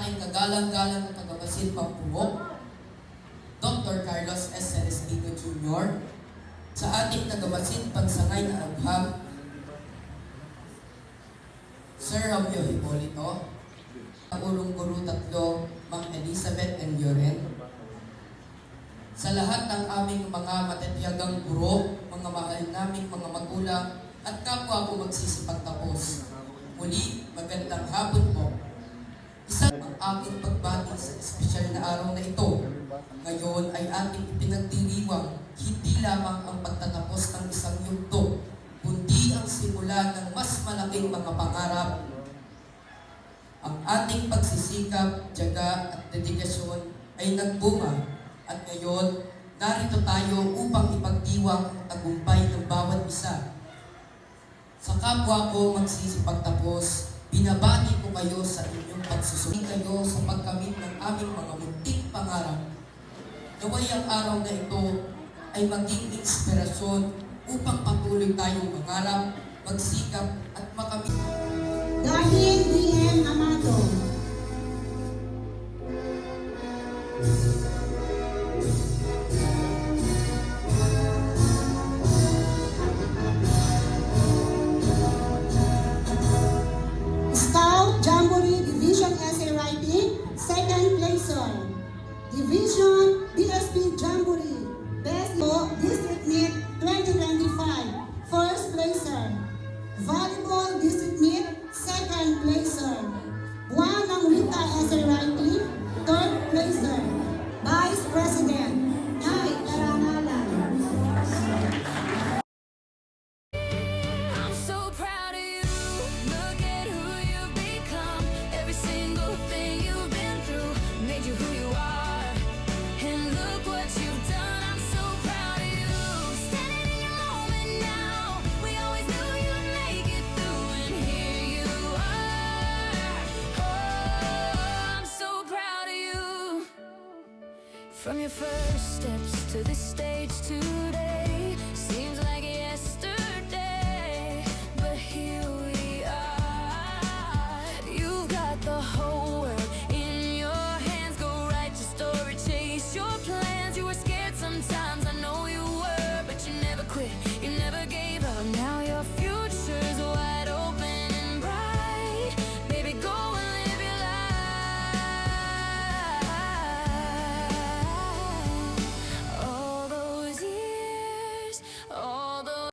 aking kagalang-galang na tagapasil pampuho, Dr. Carlos S. Celestino Jr., sa ating tagapasil pansangay na agham, Sir Romeo Hipolito, ang Urong Guru Tatlo, Ma'am Elizabeth and Yoren, sa lahat ng aming mga matitiyagang guro, mga mahal naming mga magulang, at kapwa ko magsisipagtapos. Muli, magandang hapon po. Isa ang aking pagbati sa espesyal na araw na ito. Ngayon ay ating ipinagdiriwang hindi lamang ang pagtatapos ng isang yugto, kundi ang simula ng mas malaking mga pangarap. Ang ating pagsisikap, tiyaga at dedikasyon ay nagbunga at ngayon narito tayo upang ipagdiwang ang tagumpay ng bawat isa. Sa kapwa ko magsisipagtapos, binabati ko kayo sa inyong pagsusuri kayo sa pagkamit ng aming mga munting pangarap. Naway ang araw na ito ay maging inspirasyon upang patuloy tayong mangarap, magsikap at makamit. Dahil D.M. Amado. Scout Jamboree Division Essay Writing, second placer. Division BSP Jamboree, Best District Meet 2025, first placer. Volleyball District Meet, second placer. Buwan ng Wika Essay Writing, third placer. Vice President, Nay Karangalan. I'm so proud of you. Look at who you've become. Every single thing you've been through made you who you are. And look what you've done. I'm so proud of you. Standing in your moment now. We always knew you'd make it through, and here you are. Oh, I'm so proud of you. From your first steps to the stage today,